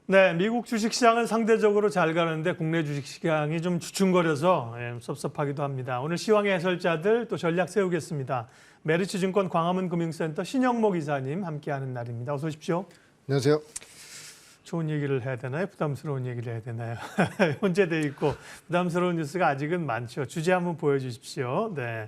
네, 미국 주식시장은 상대적으로 잘 가는데 국내 주식시장이 좀 주춤거려서 섭섭하기도 합니다. 오늘 시황의 해설자들 또 전략 세우겠습니다. 메리츠증권 광화문 금융센터 신영목 이사님 함께하는 날입니다. 어서 오십시오. 안녕하세요. 좋은 얘기를 해야 되나요? 부담스러운 얘기를 해야 되나요? 혼재돼 있고 부담스러운 뉴스가 아직은 많죠. 주제 한번 보여주십시오. 네.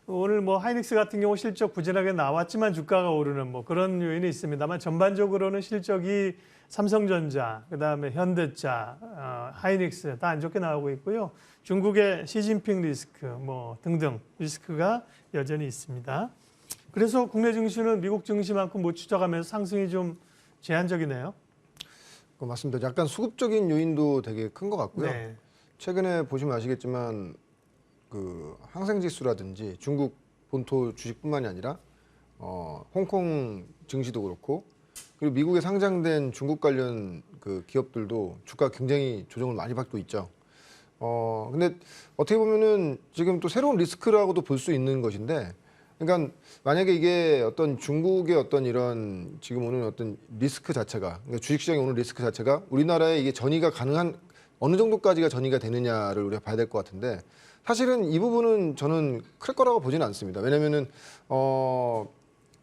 오늘 하이닉스 같은 경우 실적 부진하게 나왔지만 주가가 오르는 그런 요인이 있습니다만 전반적으로는 실적이 삼성전자, 그다음에 현대차, 하이닉스 다 안 좋게 나오고 있고요. 중국의 시진핑 리스크 등등 리스크가 여전히 있습니다. 그래서 국내 증시는 미국 증시만큼 못 추적하면서 상승이 좀 제한적이네요. 맞습니다. 약간 수급적인 요인도 되게 큰 것 같고요. 네. 최근에 보시면 아시겠지만 항생지수라든지 중국 본토 주식뿐만이 아니라 홍콩 증시도 그렇고 그리고 미국에 상장된 중국 관련 기업들도 주가 굉장히 조정을 많이 받고 있죠. 근데 어떻게 보면은 지금 또 새로운 리스크라고도 볼 수 있는 것인데, 그러니까 만약에 이게 어떤 중국의 어떤 이런 지금 오는 어떤 리스크 자체가, 그러니까 주식시장에 오는 리스크 자체가 우리나라에 이게 전이가 가능한 어느 정도까지가 전이가 되느냐를 우리가 봐야 될 것 같은데, 사실은 이 부분은 저는 클 거라고 보지는 않습니다. 왜냐면은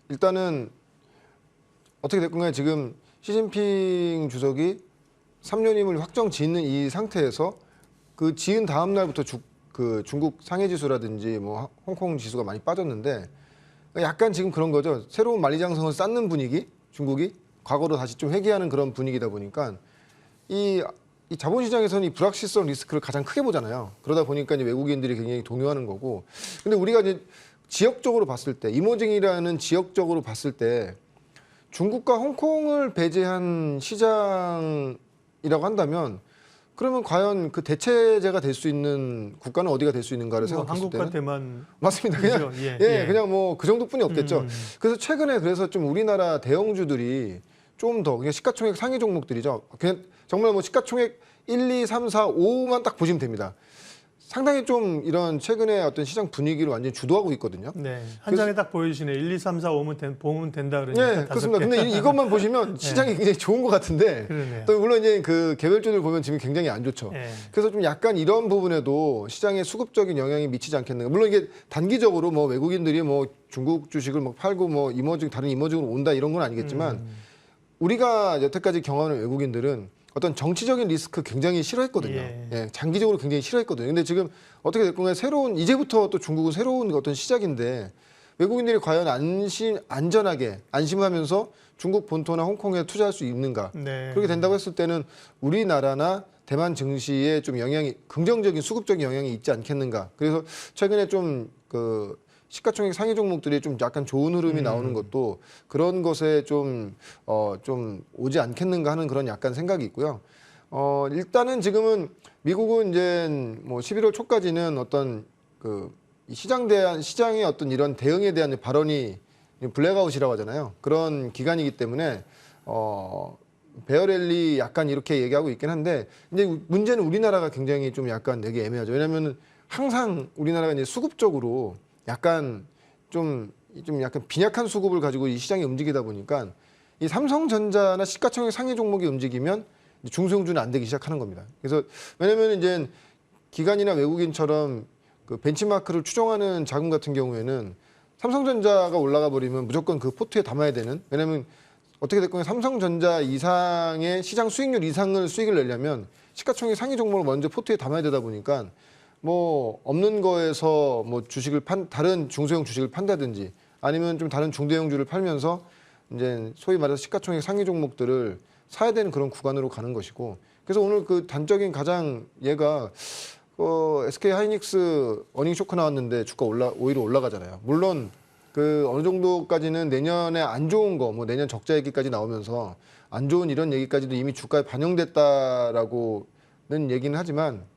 일단은 어떻게 됐건 간에 지금 시진핑 주석이 3년임을 확정 짓는 이 상태에서 그 지은 다음 날부터 중국 상해지수라든지 홍콩 지수가 많이 빠졌는데, 약간 지금 그런 거죠. 새로운 만리장성을 쌓는 분위기, 중국이 과거로 다시 좀 회귀하는 그런 분위기다 보니까 이 자본시장에서는 이 불확실성 리스크를 가장 크게 보잖아요. 그러다 보니까 이제 외국인들이 굉장히 동요하는 거고. 근데 우리가 이제 지역적으로 봤을 때, 이머징이라는 지역적으로 봤을 때 중국과 홍콩을 배제한 시장이라고 한다면, 그러면 과연 그 대체제가 될 수 있는 국가는 어디가 될 수 있는가를 생각했을 때는 한국과 대만 맞습니다. 그냥 그냥 그 정도뿐이 없겠죠. 그래서 최근에 좀 우리나라 대형주들이 좀 더 그냥 시가총액 상위 종목들이죠. 그냥 정말 시가총액 1, 2, 3, 4, 5만 딱 보시면 됩니다. 상당히 좀 이런 최근에 어떤 시장 분위기를 완전히 주도하고 있거든요. 네, 한 장에 딱 보여주시네. 1, 2, 3, 4, 5면 보면 된다 그러니까. 네, 그렇습니다. 근데 이것만 보시면 시장이 굉장히 좋은 것 같은데, 그러네요. 또 물론 이제 그 개별주들 보면 지금 굉장히 안 좋죠. 네. 그래서 좀 약간 이런 부분에도 시장에 수급적인 영향이 미치지 않겠는가. 물론 이게 단기적으로 외국인들이 중국 주식을 팔고 다른 이머징으로 온다 이런 건 아니겠지만, 우리가 여태까지 경험하는 외국인들은 어떤 정치적인 리스크 굉장히 싫어했거든요. 예, 장기적으로 굉장히 싫어했거든요. 근데 지금 어떻게 됐건 간에 이제부터 또 중국은 새로운 어떤 시작인데, 외국인들이 과연 안전하게 안심하면서 중국 본토나 홍콩에 투자할 수 있는가? 네. 그렇게 된다고 했을 때는 우리나라나 대만 증시에 좀 긍정적인 수급적인 영향이 있지 않겠는가? 그래서 최근에 시가총액 상위 종목들이 좀 약간 좋은 흐름이 나오는 것도 그런 것에 좀 오지 않겠는가 하는 그런 약간 생각이 있고요. 일단은 지금은 미국은 이제 11월 초까지는 어떤 시장의 어떤 이런 대응에 대한 발언이 블랙아웃이라고 하잖아요. 그런 기간이기 때문에 베어랠리 약간 이렇게 얘기하고 있긴 한데, 이제 문제는 우리나라가 굉장히 좀 약간 되게 애매하죠. 왜냐하면 항상 우리나라가 이제 수급적으로 약간 좀 약간 빈약한 수급을 가지고 이 시장이 움직이다 보니까 이 삼성전자나 시가총액 상위 종목이 움직이면 중소형주는 안 되기 시작하는 겁니다. 그래서 왜냐면 이제 기관이나 외국인처럼 벤치마크를 추종하는 자금 같은 경우에는 삼성전자가 올라가 버리면 무조건 그 포트에 담아야 되는, 왜냐면 어떻게 됐건 삼성전자 이상의 시장 수익률 이상을 수익을 내려면 시가총액 상위 종목을 먼저 포트에 담아야 되다 보니까 없는 거에서 주식을 다른 중소형 주식을 판다든지 아니면 좀 다른 중대형주를 팔면서 이제 소위 말해서 시가총액 상위 종목들을 사야 되는 그런 구간으로 가는 것이고, 그래서 오늘 단적인 가장 얘가 SK 하이닉스 어닝 쇼크 나왔는데 주가 오히려 올라가잖아요. 물론 어느 정도까지는 내년에 안 좋은 거, 내년 적자 얘기까지 나오면서 안 좋은 이런 얘기까지도 이미 주가에 반영됐다라고는 얘기는 하지만,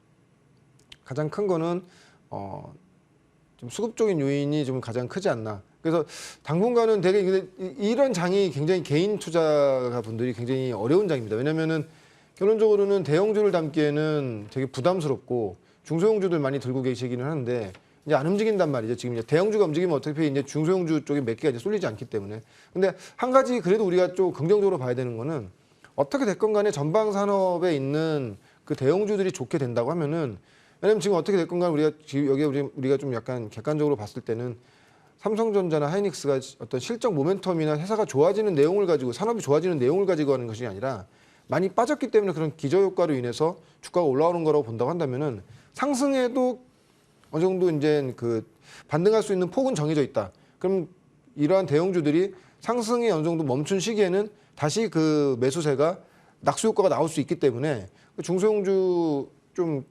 가장 큰 거는 좀 수급적인 요인이 좀 가장 크지 않나. 그래서 당분간은 되게 이런 장이 굉장히 개인 투자가 분들이 굉장히 어려운 장입니다. 왜냐면은 결론적으로는 대형주를 담기에는 되게 부담스럽고 중소형주들 많이 들고 계시기는 하는데, 이제 안 움직인단 말이죠. 지금 이제 대형주가 움직이면 어차피 이제 중소형주 쪽에 몇 개가 이제 쏠리지 않기 때문에. 근데 한 가지 그래도 우리가 좀 긍정적으로 봐야 되는 거는 어떻게 됐건 간에 전방 산업에 있는 그 대형주들이 좋게 된다고 하면은 왜냐면 지금 어떻게 됐건 간에 우리가 지금 여기 우리가 좀 약간 객관적으로 봤을 때는 삼성전자나 하이닉스가 어떤 실적 모멘텀이나 회사가 좋아지는 내용을 가지고 산업이 좋아지는 내용을 가지고 하는 것이 아니라 많이 빠졌기 때문에 그런 기저효과로 인해서 주가가 올라오는 거라고 본다고 한다면은 상승에도 어느 정도 이제 그 반등할 수 있는 폭은 정해져 있다. 그럼 이러한 대형주들이 상승이 어느 정도 멈춘 시기에는 다시 그 매수세가 낙수 효과가 나올 수 있기 때문에 중소형주 좀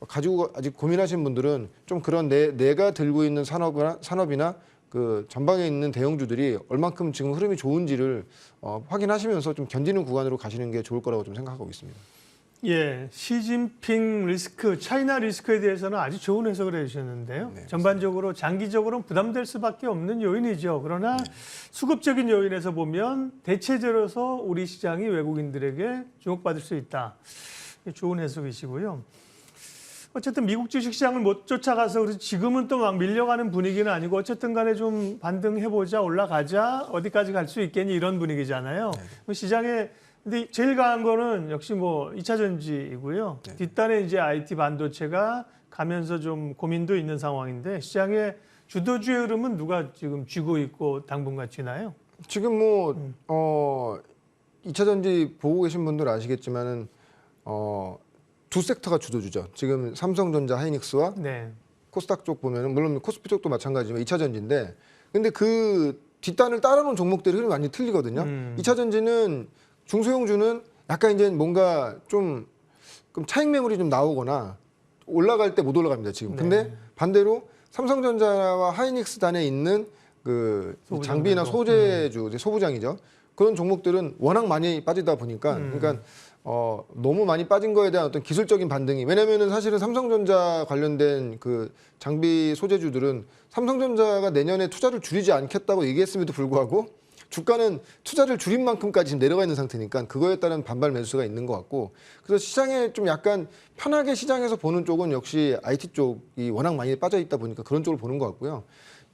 가지고 아직 고민하시는 분들은 좀 그런 내가 들고 있는 산업이나 그 전방에 있는 대형주들이 얼만큼 지금 흐름이 좋은지를 확인하시면서 좀 견디는 구간으로 가시는 게 좋을 거라고 좀 생각하고 있습니다. 예, 시진핑 리스크, 차이나 리스크에 대해서는 아주 좋은 해석을 해주셨는데요. 네, 전반적으로 장기적으로는 부담될 수밖에 없는 요인이죠. 그러나 수급적인 요인에서 보면 대체적으로서 우리 시장이 외국인들에게 주목받을 수 있다. 좋은 해석이시고요. 어쨌든 미국 주식시장을 못 쫓아가서 그래서 지금은 또 막 밀려가는 분위기는 아니고 어쨌든 간에 좀 반등해보자, 올라가자, 어디까지 갈 수 있겠니 이런 분위기잖아요. 시장에 근데 제일 강한 거는 역시 뭐 2차 전지이고요. 네. 뒷단에 이제 IT 반도체가 가면서 좀 고민도 있는 상황인데 시장의 주도주의 흐름은 누가 지금 쥐고 있고 당분간 쥐나요? 지금 뭐 2차 전지 보고 계신 분들 아시겠지만은 두 섹터가 주도주죠. 지금 삼성전자, 하이닉스와 네. 코스닥 쪽 보면은 물론 코스피 쪽도 마찬가지지만 2차 전지인데 근데 그 뒷단을 따라놓은 종목들이 흐름이 많이 틀리거든요. 2차 전지는 중소형주는 약간 이제 뭔가 좀 차익 매물이 좀 나오거나 올라갈 때 못 올라갑니다, 지금. 근데 반대로 삼성전자와 하이닉스 단에 있는 그 장비나 소재주, 소부장이죠. 그런 종목들은 워낙 많이 빠지다 보니까 그러니까 너무 많이 빠진 거에 대한 어떤 기술적인 반등이 왜냐면은 사실은 삼성전자 관련된 그 장비 소재주들은 삼성전자가 내년에 투자를 줄이지 않겠다고 얘기했음에도 불구하고 주가는 투자를 줄인 만큼까지 지금 내려가 있는 상태니까 그거에 따른 반발 매수가 있는 것 같고 그래서 시장에 좀 약간 편하게 시장에서 보는 쪽은 역시 IT 쪽이 워낙 많이 빠져 있다 보니까 그런 쪽을 보는 것 같고요.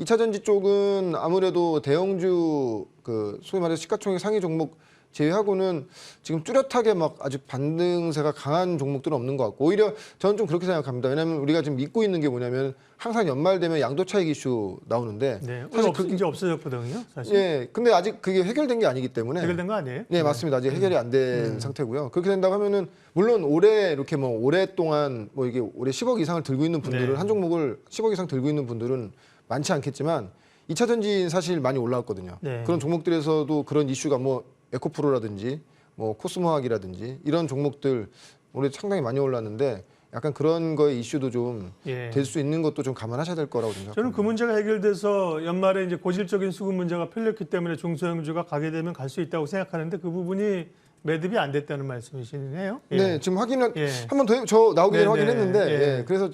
2차 전지 쪽은 아무래도 대형주 그 소위 말해서 시가총액 상위 종목 제외하고는 지금 뚜렷하게 막 아주 반등세가 강한 종목들은 없는 것 같고 오히려 저는 좀 그렇게 생각합니다. 왜냐하면 우리가 지금 믿고 있는 게 뭐냐면 항상 연말 되면 양도 차익 이슈 나오는데 네. 사실 이제 없어졌거든요, 사실. 예, 근데 아직 그게 해결된 게 아니기 때문에 해결된 거 아니에요? 네, 맞습니다. 아직 해결이 안 된 상태고요. 그렇게 된다고 하면은 물론 올해 이렇게 뭐 오랫동안 뭐 이게 올해 10억 이상을 들고 있는 분들은 네. 한 종목을 10억 이상 들고 있는 분들은 많지 않겠지만 2차 전지는 사실 많이 올라왔거든요. 네. 그런 종목들에서도 그런 이슈가 뭐 에코프로라든지 뭐 코스모학이라든지 이런 종목들 올해 상당히 많이 올랐는데 약간 그런 거에 이슈도 좀 될 수 있는 것도 좀 감안하셔야 될 거라고 생각합니다. 저는 그 문제가 해결돼서 연말에 이제 고질적인 수급 문제가 풀렸기 때문에 중소형주가 가게 되면 갈 수 있다고 생각하는데 그 부분이 매듭이 안 됐다는 말씀이시네요. 예. 네, 지금 확인을 예. 한 번 더 저 나오기 전에 네, 확인했는데 네, 예. 예, 그래서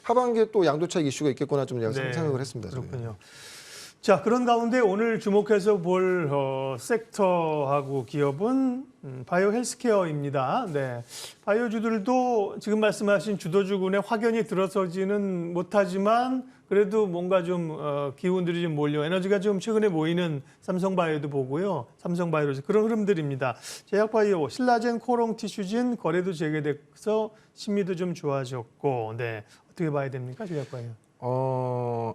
하반기에 또 양도 차익 이슈가 있겠구나 좀 네, 생각을 했습니다. 저는. 그렇군요. 자, 그런 가운데 오늘 주목해서 볼 섹터하고 기업은 바이오 헬스케어입니다. 네. 바이오주들도 지금 말씀하신 주도주군에 확연히 들어서지는 못하지만 그래도 뭔가 좀 기운들이 좀 몰려 에너지가 좀 최근에 모이는 삼성바이오도 보고요. 삼성바이오 그런 흐름들입니다. 제약바이오, 신라젠, 코롱, 티슈진 거래도 재개돼서 심리도 좀 좋아졌고, 네. 어떻게 봐야 됩니까, 제약바이오?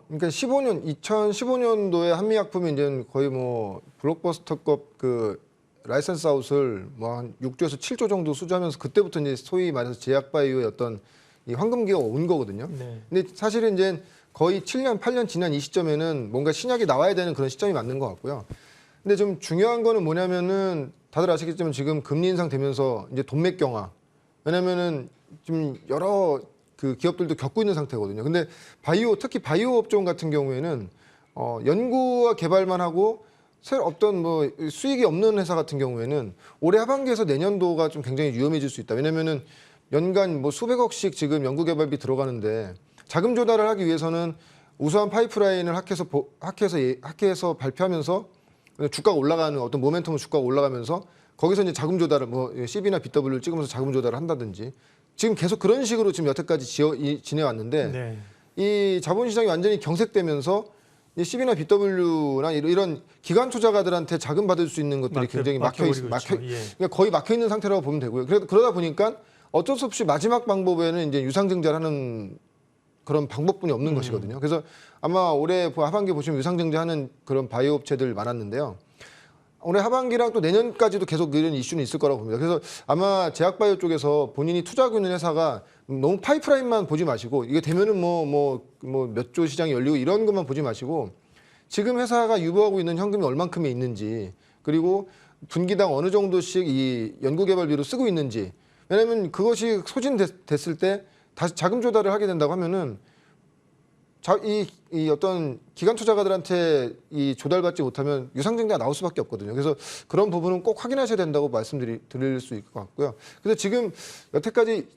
그러니까 2015년도에 한미약품이 이제 거의 뭐 블록버스터급 그 라이선스 아웃을 뭐 한 6조에서 7조 정도 수주하면서 그때부터 이제 소위 말해서 제약바이오의 어떤 이 황금기가 온 거거든요. 네. 근데 사실은 이제 거의 7년, 8년 지난 이 시점에는 뭔가 신약이 나와야 되는 그런 시점이 맞는 것 같고요. 근데 좀 중요한 거는 뭐냐면은 다들 아시겠지만 지금 금리 인상 되면서 이제 돈맥 경화. 왜냐면은 지금 여러 그 기업들도 겪고 있는 상태거든요. 근데 바이오 특히 바이오 업종 같은 경우에는 연구와 개발만 하고 어떤 뭐 수익이 없는 회사 같은 경우에는 올해 하반기에서 내년도가 좀 굉장히 위험해질 수 있다. 왜냐면은 연간 뭐 수백억씩 지금 연구 개발비 들어가는데 자금 조달을 하기 위해서는 우수한 파이프라인을 학회에서 발표하면서 주가가 올라가는 어떤 모멘텀으로 주가가 올라가면서 거기서 이제 자금 조달을 뭐 CB나 BW를 찍으면서 자금 조달을 한다든지 지금 계속 그런 식으로 지금 여태까지 지내왔는데 네. 이 자본시장이 완전히 경색되면서 이 CB나 BW나 이런 기관 투자가들한테 자금 받을 수 있는 것들이 굉장히 막혀버리고 있죠. 그러니까 거의 막혀 있는 상태라고 보면 되고요. 그러다 보니까 어쩔 수 없이 마지막 방법에는 이제 유상증자를 하는 그런 방법뿐이 없는 것이거든요. 그래서 아마 올해 하반기 보시면 유상증자하는 그런 바이오 업체들 많았는데요. 올해 하반기랑 또 내년까지도 계속 이런 이슈는 있을 거라고 봅니다. 그래서 아마 제약바이오 쪽에서 본인이 투자하고 있는 회사가 너무 파이프라인만 보지 마시고 이게 되면은 몇 조 시장이 열리고 이런 것만 보지 마시고 지금 회사가 유보하고 있는 현금이 얼만큼이 있는지 그리고 분기당 어느 정도씩 이 연구개발비로 쓰고 있는지 왜냐하면 그것이 소진됐을 때 다시 자금 조달을 하게 된다고 하면은 이 어떤 기관 투자가들한테 이 조달받지 못하면 유상증자가 나올 수밖에 없거든요. 그래서 그런 부분은 꼭 확인하셔야 된다고 말씀드릴 수 있을 것 같고요. 그래서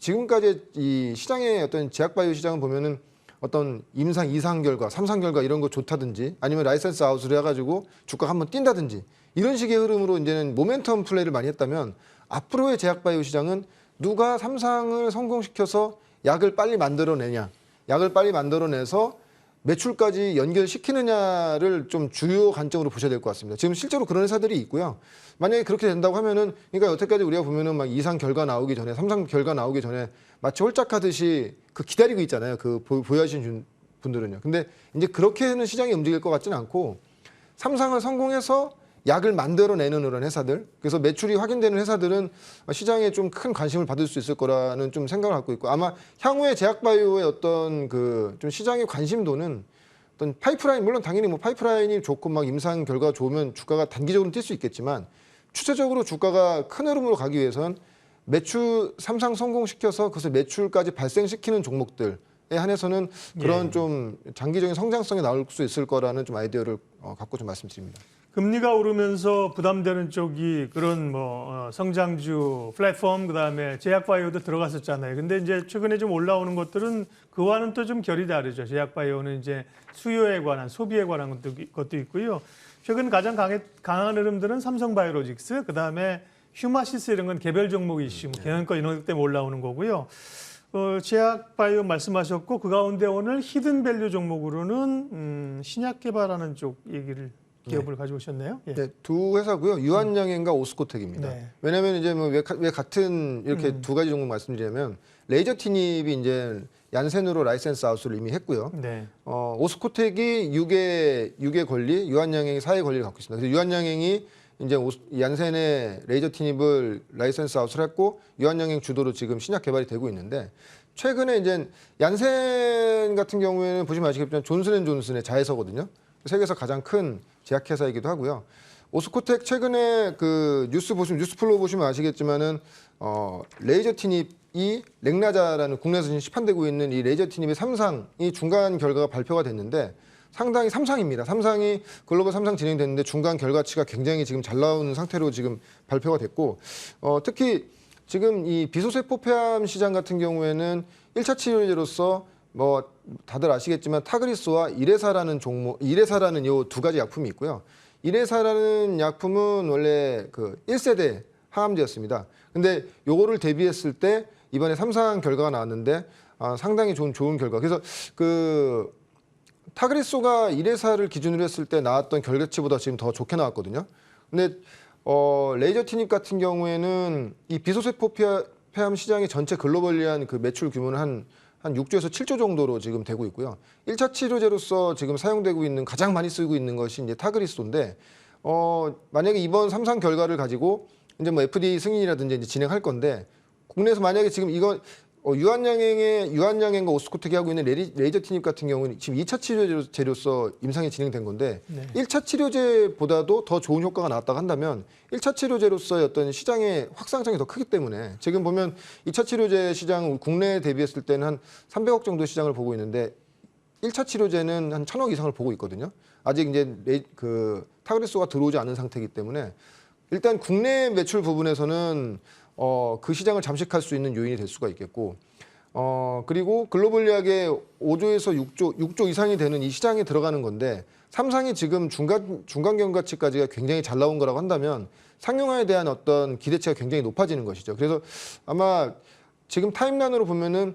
지금까지 이 시장의 어떤 제약바이오 시장을 보면은 어떤 임상 2상 결과, 3상 결과 이런 거 좋다든지 아니면 라이센스 아웃을 해가지고 주가가 한번 뛴다든지 이런 식의 흐름으로 이제는 모멘텀 플레이를 많이 했다면 앞으로의 제약바이오 시장은 누가 3상을 성공시켜서 약을 빨리 만들어내냐. 약을 빨리 만들어내서 매출까지 연결시키느냐를 좀 주요 관점으로 보셔야 될 것 같습니다. 지금 실제로 그런 회사들이 있고요. 만약에 그렇게 된다고 하면은, 그러니까 여태까지 우리가 보면은 막 2상 결과 나오기 전에, 3상 결과 나오기 전에 마치 홀짝하듯이 그 기다리고 있잖아요. 그 보유하신 분들은요. 근데 이제 그렇게는 시장이 움직일 것 같지는 않고 3상을 성공해서 약을 만들어내는 그런 회사들, 그래서 매출이 확인되는 회사들은 시장에 좀 큰 관심을 받을 수 있을 거라는 좀 생각을 갖고 있고 아마 향후에 제약바이오의 어떤 그 좀 시장의 관심도는 어떤 파이프라인, 물론 당연히 뭐 파이프라인이 좋고 막 임상 결과가 좋으면 주가가 단기적으로 뛸 수 있겠지만 추세적으로 주가가 큰 흐름으로 가기 위해선 매출 3상 성공시켜서 그것을 매출까지 발생시키는 종목들에 한해서는 그런 좀 장기적인 성장성이 나올 수 있을 거라는 좀 아이디어를 갖고 좀 말씀드립니다. 금리가 오르면서 부담되는 쪽이 그런 성장주 플랫폼 그다음에 제약바이오도 들어갔었잖아요. 근데 이제 최근에 좀 올라오는 것들은 그와는 또 좀 결이 다르죠. 제약바이오는 이제 수요에 관한 소비에 관한 것도 있고요. 최근 가장 강한 흐름들은 삼성바이오로직스 그다음에 휴마시스 이런 건 개별 종목 이슈, 경영권 이런 것 때문에 올라오는 거고요. 제약바이오 말씀하셨고 그 가운데 오늘 히든밸류 종목으로는 신약 개발하는 쪽 얘기를 기업을 가져오셨네요. 예. 네, 두 회사고요. 유한양행과 오스코텍입니다. 네. 왜냐하면 이제 뭐 왜 같은 이렇게 두 가지 종목 말씀드리면 레이저 티닙이 이제 얀센으로 라이센스 아웃을 이미 했고요. 네. 오스코텍이 6의 권리, 유한양행이 4의 권리를 갖고 있습니다. 그래서 유한양행이 이제 얀센의 레이저 티닙을 라이센스 아웃을 했고 유한양행 주도로 지금 신약 개발이 되고 있는데 최근에 이제 얀센 같은 경우에는 보시면 아시겠지만 존슨앤존슨의 자회사거든요. 세계에서 가장 큰 제약회사이기도 하고요. 오스코텍 최근에 그 뉴스플로우 보시면 아시겠지만은 레이저 티닙이 렉나자라는 국내에서 시판되고 있는 이 레이저 티닙의 3상이 중간 결과가 발표가 됐는데 상당히 3상입니다. 3상이 글로벌 3상 진행됐는데 중간 결과치가 굉장히 지금 잘 나오는 상태로 지금 발표가 됐고 특히 지금 이 비소세포 폐암 시장 같은 경우에는 1차 치료제로서 뭐 다들 아시겠지만 타그리스와 이레사라는 요 두 가지 약품이 있고요. 이레사라는 약품은 원래 그 1세대 항암제였습니다. 근데 요거를 대비했을 때 이번에 3상 결과가 나왔는데 상당히 좋은 결과. 그래서 그 타그리소가 이레사를 기준으로 했을 때 나왔던 결과치보다 지금 더 좋게 나왔거든요. 근데 레이저 티닙 같은 경우에는 이 비소세포 폐암 시장의 전체 글로벌리한 그 매출 규모는 한 6조에서 7조 정도로 지금 되고 있고요. 1차 치료제로서 지금 사용되고 있는 가장 많이 쓰고 있는 것이 이제 타그리소인데 만약에 이번 3상 결과를 가지고 이제 뭐 FDA 승인이라든지 이제 진행할 건데 국내에서 만약에 지금 이거 유한양행과 오스코텍이 하고 있는 레이저 티닙 같은 경우는 지금 2차 치료제로서 임상이 진행된 건데 1차 치료제보다도 더 좋은 효과가 나왔다고 한다면 1차 치료제로서의 어떤 시장의 확산성이 더 크기 때문에 지금 보면 2차 치료제 시장은 국내에 대비했을 때는 한 300억 정도 시장을 보고 있는데 1차 치료제는 한 1,000억 이상을 보고 있거든요. 아직 이제 그 타그리소가 들어오지 않은 상태이기 때문에 일단 국내 매출 부분에서는 그 시장을 잠식할 수 있는 요인이 될 수가 있겠고 그리고 글로벌리하게 5조에서 6조 이상이 되는 이 시장에 들어가는 건데 3상이 지금 중간 경과치까지가 굉장히 잘 나온 거라고 한다면 상용화에 대한 어떤 기대치가 굉장히 높아지는 것이죠. 그래서 아마 지금 타임라인으로 보면은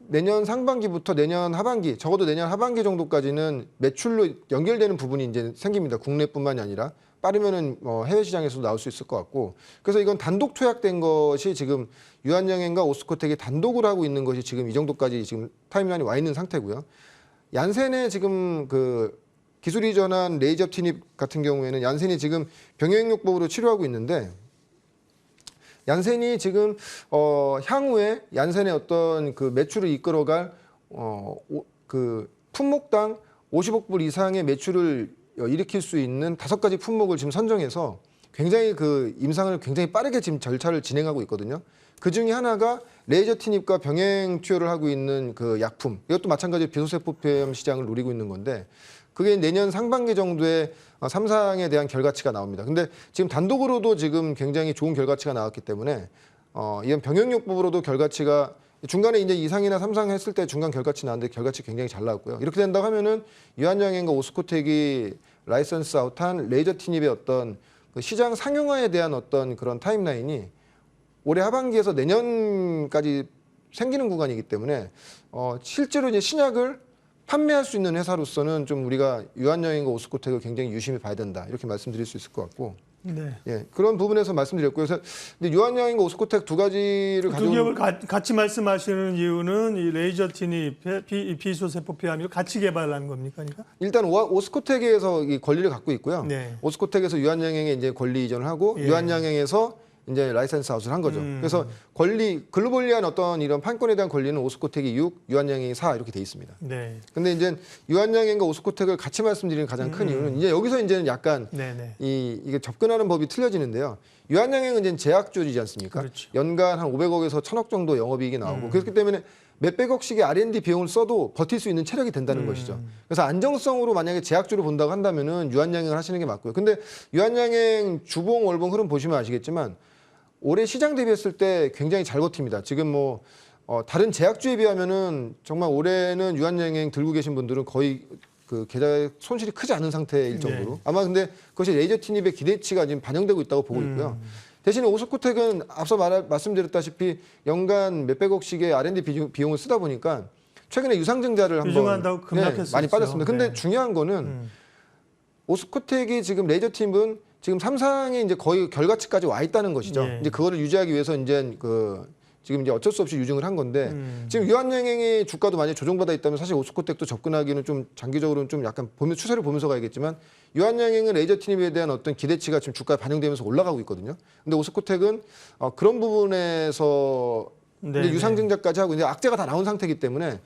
내년 상반기부터 내년 하반기, 적어도 내년 하반기 정도까지는 매출로 연결되는 부분이 이제 생깁니다. 국내뿐만이 아니라 빠르면은 해외 시장에서도 나올 수 있을 것 같고, 그래서 이건 단독 투약된 것이 지금 유한양행과 오스코텍이 단독을 하고 있는 것이 지금 이 정도까지 지금 타임라인이 와 있는 상태고요. 얀센의 지금 그 기술 이전한 레이저 티닙 같은 경우에는 얀센이 지금 병역요법으로 치료하고 있는데, 얀센이 지금 향후에 얀센의 어떤 그 매출을 이끌어갈 그 품목당 50억 불 이상의 매출을 일으킬 수 있는 5가지 품목을 지금 선정해서 굉장히 그 임상을 굉장히 빠르게 지금 절차를 진행하고 있거든요. 그 중에 하나가 레이저 티닙과 병행 투여를 하고 있는 그 약품. 이것도 마찬가지로 비소세포폐암 시장을 노리고 있는 건데, 그게 내년 상반기 정도에 3상에 대한 결과치가 나옵니다. 근데 지금 단독으로도 지금 굉장히 좋은 결과치가 나왔기 때문에 이런 병역요법으로도 결과치가 중간에 이제 2상이나 3상 했을 때 중간 결과치 나왔는데 결과치 굉장히 잘 나왔고요. 이렇게 된다고 하면은 유한양행과 오스코텍이 라이선스 아웃한 레이저 티닙의 어떤 그 시장 상용화에 대한 어떤 그런 타임라인이 올해 하반기에서 내년까지 생기는 구간이기 때문에 실제로 이제 신약을 판매할 수 있는 회사로서는 좀 우리가 유한양행과 오스코텍을 굉장히 유심히 봐야 된다, 이렇게 말씀드릴 수 있을 것 같고, 네. 예, 그런 부분에서 말씀드렸고요. 그래서 근데 유한양행과 오스코텍 두 가지를 두 가지고 기업을 같이 말씀하시는 이유는 이 레이저 티닙, 비소세포폐암을 같이 개발한 겁니까? 그러니까? 일단 오스코텍에서 이 권리를 갖고 있고요. 네. 오스코텍에서 유한양행에 이제 권리 이전을 하고, 예. 유한양행에서 이제 라이선스 아웃을 한 거죠. 그래서 권리, 글로벌리한 어떤 이런 판권에 대한 권리는 오스코텍이 6, 유한양행이 4 이렇게 돼 있습니다. 네. 근데 이제 유한양행과 오스코텍을 같이 말씀드리는 가장 큰 이유는 이제 여기서 이제는 약간 네네. 이게 접근하는 법이 틀려지는데요. 유한양행은 이제 제약주이지 않습니까? 그렇죠. 연간 한 500억에서 1000억 정도 영업이익이 나오고, 그렇기 때문에 몇백억씩의 R&D 비용을 써도 버틸 수 있는 체력이 된다는 것이죠. 그래서 안정성으로 만약에 제약주를 본다고 한다면은 유한양행을 하시는 게 맞고요. 근데 유한양행 주봉 월봉 흐름 보시면 아시겠지만 올해 시장 대비했을 때 굉장히 잘 버팁니다. 지금 뭐 다른 제약주에 비하면은 정말 올해는 유한양행 들고 계신 분들은 거의 그 계좌에 손실이 크지 않은 상태일 정도로. 아마 근데 그것이 레이저 티닙의 기대치가 지금 반영되고 있다고 보고 있고요. 대신에 오스코텍은 앞서 말씀드렸다시피 연간 몇백억씩의 R&D 비용을 쓰다 보니까 최근에 유상증자를 한번 유증한다고 급락했었죠. 많이 빠졌습니다. 근데 네. 중요한 거는 오스코텍이 지금 레이저 팀은 지금 3상에 이제 거의 결과치까지 와 있다는 것이죠. 예. 이제 그거를 유지하기 위해서 이제 지금 이제 어쩔 수 없이 유증을 한 건데, 지금 유한양행의 주가도 많이 조정받아 있다면 사실 오스코텍도 접근하기는 좀 장기적으로는 좀 약간 추세를 보면서 가야겠지만, 유한양행은 레이저 티닙에 대한 어떤 기대치가 지금 주가에 반영되면서 올라가고 있거든요. 근데 오스코텍은 그런 부분에서 이제 유상증자까지 하고 이제 악재가 다 나온 상태이기 때문에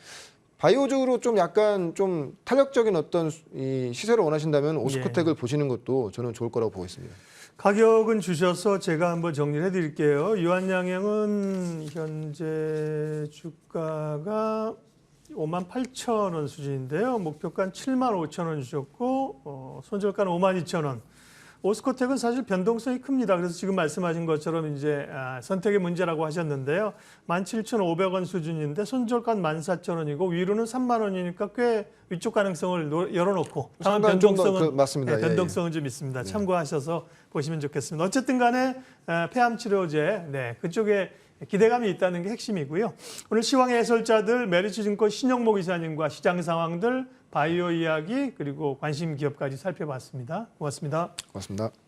바이오적으로 좀 약간 좀 탄력적인 어떤 이 시세를 원하신다면 오스코텍을 보시는 것도 저는 좋을 거라고 보고 있습니다. 가격은 주셔서 제가 한번 정리를 해드릴게요. 유한양행은 현재 주가가 58,000원 수준인데요. 목표가는 75,000원 주셨고 손절가는 52,000원. 오스코텍은 사실 변동성이 큽니다. 그래서 지금 말씀하신 것처럼 이제 선택의 문제라고 하셨는데요. 17,500원 수준인데 손절가는 14,000원이고 위로는 3만 원이니까 꽤 위쪽 가능성을 열어놓고 다만 변동성은 맞습니다. 네, 변동성은 좀 있습니다. 참고하셔서 보시면 좋겠습니다. 어쨌든 간에 폐암 치료제 그쪽에 기대감이 있다는 게 핵심이고요. 오늘 시황의 해설자들 메리츠증권 신영목 이사님과 시장 상황들, 바이오 이야기 그리고 관심 기업까지 살펴봤습니다. 고맙습니다. 고맙습니다.